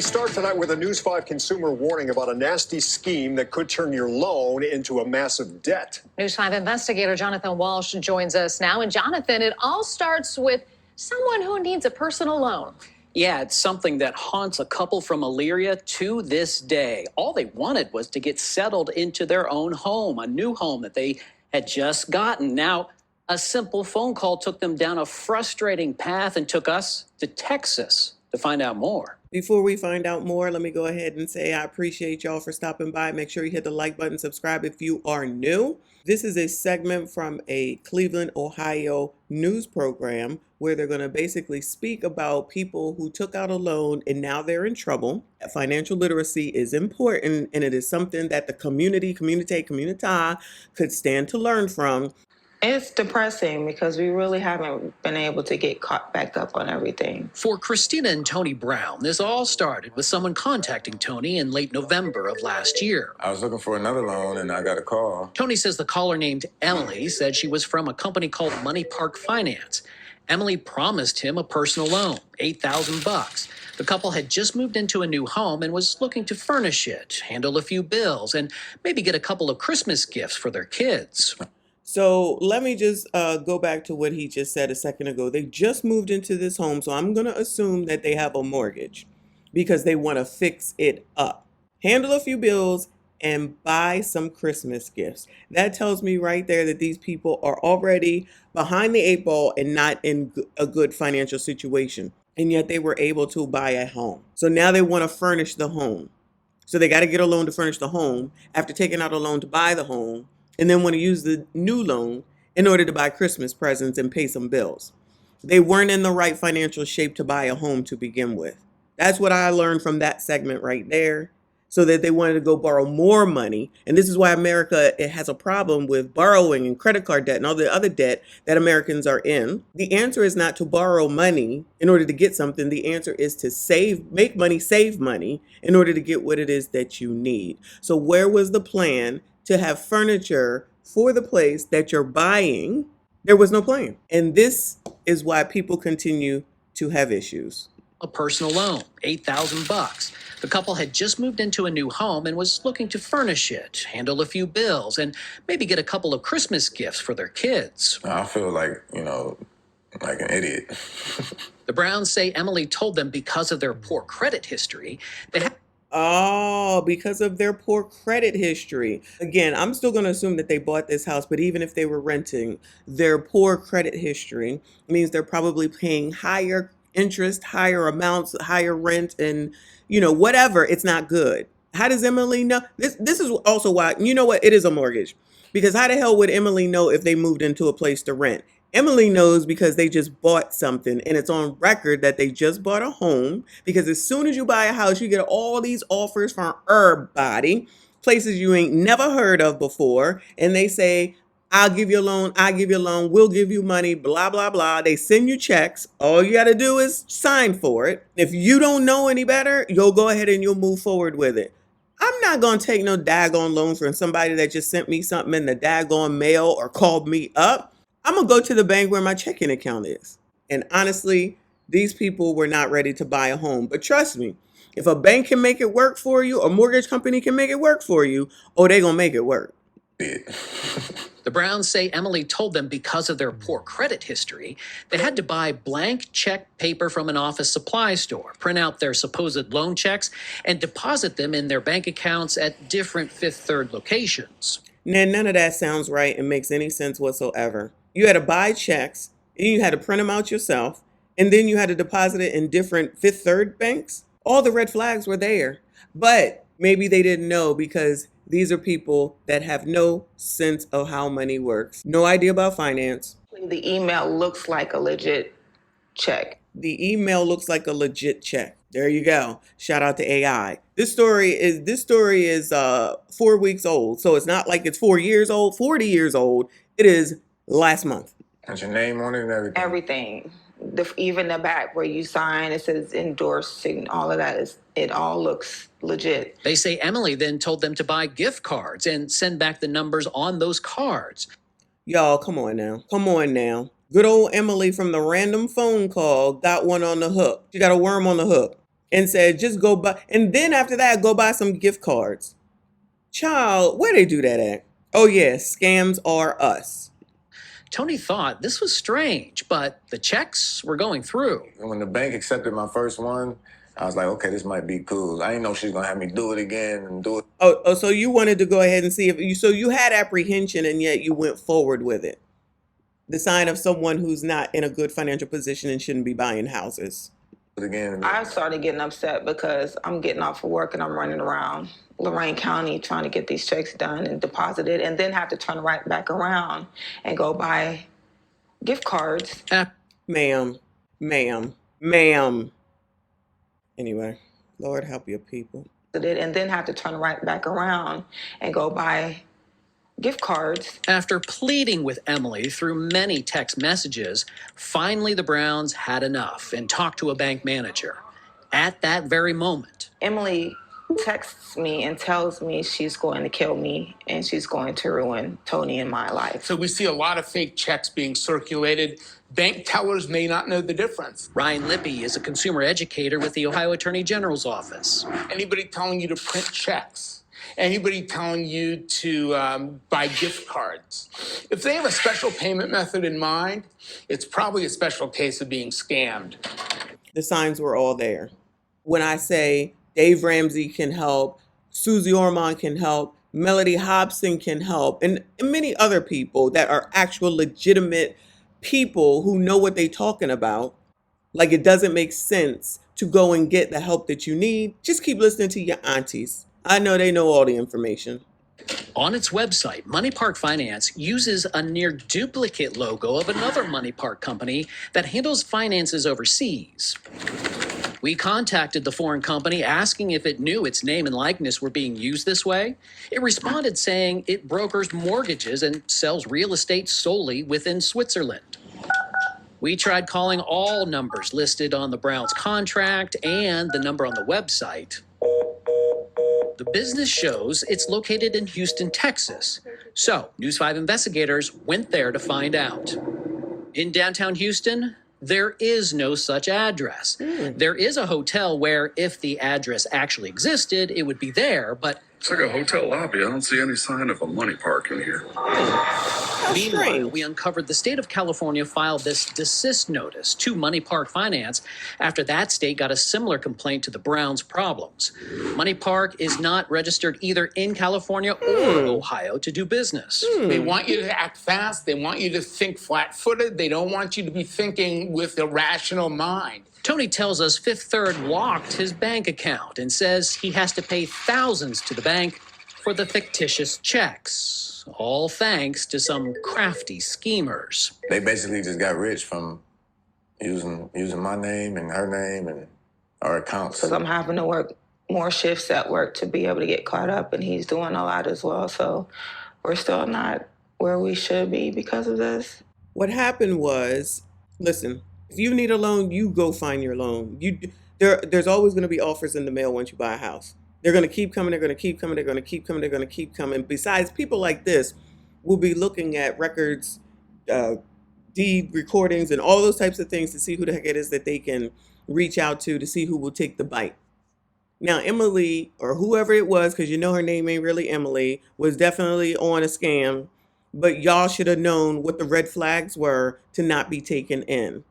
start tonight with a News 5 consumer warning about a nasty scheme that could turn your loan into a massive debt. News 5 investigator Jonathan Walsh joins us now. And Jonathan, it all starts with someone who needs a personal loan. Yeah, it's something that haunts a couple from Elyria to this day. All they wanted was to get settled into their own home, a new home that they had just gotten. Now, a simple phone call took them down a frustrating path and took us to Texas to find out more. Before we find out more, let me go ahead and say I appreciate y'all for stopping by. Make sure you hit the like button, subscribe if you are new. This is a segment from a Cleveland, Ohio news program where they're going to basically speak about people who took out a loan and now they're in trouble. Financial literacy is important, and it is something that the community could stand to learn from. It's depressing because we really haven't been able to get caught back up on everything. For Christina and Tony Brown, this all started with someone contacting Tony in late November of last year. I was looking for another loan and I got a call. Tony says the caller named Emily said she was from a company called Money Park Finance. Emily promised him a personal loan, $8,000. The couple had just moved into a new home and was looking to furnish it, handle a few bills, and maybe get a couple of Christmas gifts for their kids. So let me just go back to what he just said a second ago. They just moved into this home, so I'm going to assume that they have a mortgage because they want to fix it up, handle a few bills, and buy some Christmas gifts. That tells me right there that these people are already behind the 8 ball and not in a good financial situation. And yet they were able to buy a home. So now they want to furnish the home. So they got to get a loan to furnish the home after taking out a loan to buy the home, and then want to use the new loan in order to buy Christmas presents and pay some bills. They weren't in the right financial shape to buy a home to begin with. That's what I learned from that segment right there. So that they wanted to go borrow more money. And this is why America has a problem with borrowing and credit card debt and all the other debt that Americans are in. The answer is not to borrow money in order to get something. The answer is to make money, save money in order to get what it is that you need. So where was the plan to have furniture for the place that you're buying? There was no plan. And this is why people continue to have issues. A personal loan, $8,000. The couple had just moved into a new home and was looking to furnish it, handle a few bills, and maybe get a couple of Christmas gifts for their kids. I feel like, like an idiot. The Browns say Emily told them because of their poor credit history, they had... Oh, because of their poor credit history. Again, I'm still going to assume that they bought this house, but even if they were renting, their poor credit history means they're probably paying higher interest, higher amounts, higher rent, and whatever. It's not good. How does Emily know? This is also why, you know what? It is a mortgage. Because how the hell would Emily know if they moved into a place to rent? Emily knows because they just bought something, and it's on record that they just bought a home, because as soon as you buy a house, you get all these offers from everybody, places you ain't never heard of before, and they say, I'll give you a loan, we'll give you money, blah, blah, blah. They send you checks. All you got to do is sign for it. If you don't know any better, you'll go ahead and you'll move forward with it. I'm not going to take no daggone loan from somebody that just sent me something in the daggone mail or called me up. I'm going to go to the bank where my checking account is. And honestly, these people were not ready to buy a home. But trust me, if a bank can make it work for you, a mortgage company can make it work for you, they're going to make it work. The Browns say Emily told them because of their poor credit history, they had to buy blank check paper from an office supply store, print out their supposed loan checks, and deposit them in their bank accounts at different Fifth Third locations. Now, none of that sounds right and makes any sense whatsoever. You had to buy checks, and you had to print them out yourself, and then you had to deposit it in different Fifth Third banks. All the red flags were there, but maybe they didn't know because these are people that have no sense of how money works, no idea about finance. The email looks like a legit check. The email looks like a legit check. There you go. Shout out to AI. This story is 4 weeks old, so it's not like it's 4 years old, 40 years old. It is last month. Has your name on it and everything? Everything. Even the back where you sign, it says endorsed, and all of that it all looks legit. They say Emily then told them to buy gift cards and send back the numbers on those cards. Y'all, come on now. Come on now. Good old Emily from the random phone call got one on the hook. She got a worm on the hook. and said, just go buy, and then after that, go buy some gift cards. Child, where they do that at? Oh yeah, scams are us. Tony thought this was strange, but the checks were going through. And when the bank accepted my first one, I was like, okay, this might be cool. I didn't know she was gonna have me do it again and do it. Oh, so you wanted to go ahead and see if you, so you had apprehension and yet you went forward with it. The sign of someone who's not in a good financial position and shouldn't be buying houses. Again. I started getting upset because I'm getting off of work and I'm running around Lorain County trying to get these checks done and deposited, and then have to turn right back around and go buy gift cards. Ma'am. Anyway, Lord help your people. And then have to turn right back around and go buy gift cards. After pleading with Emily through many text messages, finally the Browns had enough and talked to a bank manager. At that very moment, Emily texts me and tells me she's going to kill me and she's going to ruin Tony and my life. So we see a lot of fake checks being circulated. Bank tellers may not know the difference. Ryan Lippy is a consumer educator with the Ohio Attorney General's office. Anybody telling you to print checks, anybody telling you to buy gift cards, if they have a special payment method in mind, it's probably a special case of being scammed. The signs were all there. When I say Dave Ramsey can help, Susie Ormond can help, Melody Hobson can help, and many other people that are actual legitimate people who know what they're talking about. Like, it doesn't make sense to go and get the help that you need. Just keep listening to your aunties. I know they know all the information. On its website, Money Park Finance uses a near duplicate logo of another Money Park company that handles finances overseas. We contacted the foreign company asking if it knew its name and likeness were being used this way. It responded saying it brokers mortgages and sells real estate solely within Switzerland. We tried calling all numbers listed on the Browns contract and the number on the website. The business shows it's located in Houston, Texas. So, News 5 investigators went there to find out. In downtown Houston, there is no such address. There is a hotel where, if the address actually existed, it would be there, but it's like a hotel lobby. I don't see any sign of a money park in here. meanwhile, we uncovered the state of California filed this desist notice to Money Park Finance after that state got a similar complaint to the Browns' problems. Money Park is not registered either in California or Ohio to do business. They want you to act fast. They want you to think flat-footed. They don't want you to be thinking with a rational mind. Tony tells us Fifth Third locked his bank account and says he has to pay thousands to the bank for the fictitious checks, all thanks to some crafty schemers. They basically just got rich from using my name and her name and our accounts. Because I'm having to work more shifts at work to be able to get caught up, and he's doing a lot as well. So we're still not where we should be because of this. What happened was, listen, if you need a loan, you go find your loan. There's always going to be offers in the mail once you buy a house. They're going to keep coming. They're going to keep coming. They're going to keep coming. They're going to keep coming. Besides, people like this will be looking at records, deed recordings, and all those types of things to see who the heck it is that they can reach out to see who will take the bite. Now, Emily, or whoever it was, because you know her name ain't really Emily, was definitely on a scam. But y'all should have known what the red flags were to not be taken in.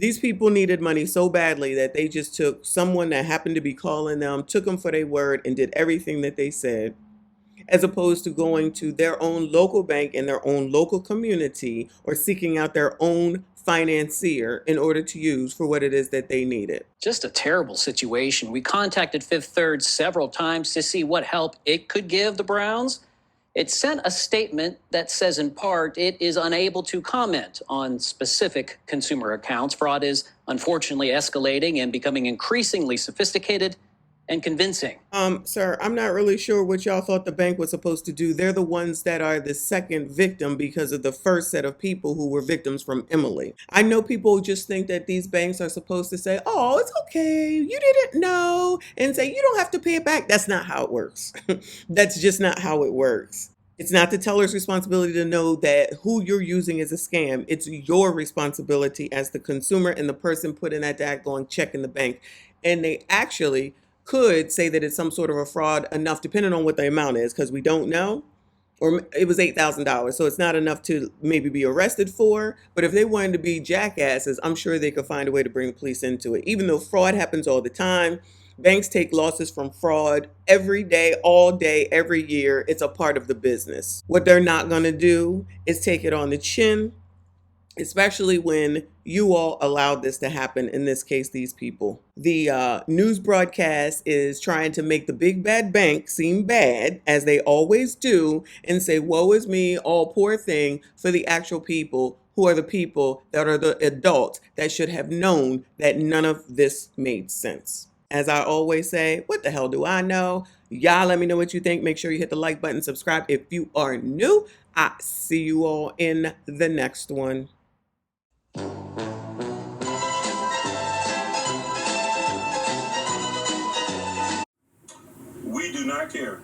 These people needed money so badly that they just took someone that happened to be calling them, took them for their word, and did everything that they said, as opposed to going to their own local bank in their own local community or seeking out their own financier in order to use for what it is that they needed. Just a terrible situation. We contacted Fifth Third several times to see what help it could give the Browns. It sent a statement that says, in part, it is unable to comment on specific consumer accounts. Fraud is unfortunately escalating and becoming increasingly sophisticated and convincing. Sir, I'm not really sure what y'all thought the bank was supposed to do. They're the ones that are the second victim because of the first set of people who were victims from Emily. I know people just think that these banks are supposed to say, oh, it's okay, you didn't know, and say, you don't have to pay it back. That's not how it works. That's just not how it works. It's not the teller's responsibility to know that who you're using is a scam. It's your responsibility as the consumer and the person putting that daggone check in the bank. and they actually could say that it's some sort of a fraud enough, depending on what the amount is, because we don't know. Or it was $8,000, so it's not enough to maybe be arrested for. But if they wanted to be jackasses, I'm sure they could find a way to bring the police into it. Even though fraud happens all the time, banks take losses from fraud every day, all day, every year. It's a part of the business. What they're not going to do is take it on the chin, especially when you all allowed this to happen, in this case, these people. The news broadcast is trying to make the big bad bank seem bad, as they always do, and say, woe is me, all poor thing, for the actual people who are the people that are the adults that should have known that none of this made sense. As I always say, what the hell do I know? Y'all let me know what you think. Make sure you hit the like button, subscribe if you are new. I see you all in the next one. We do not care.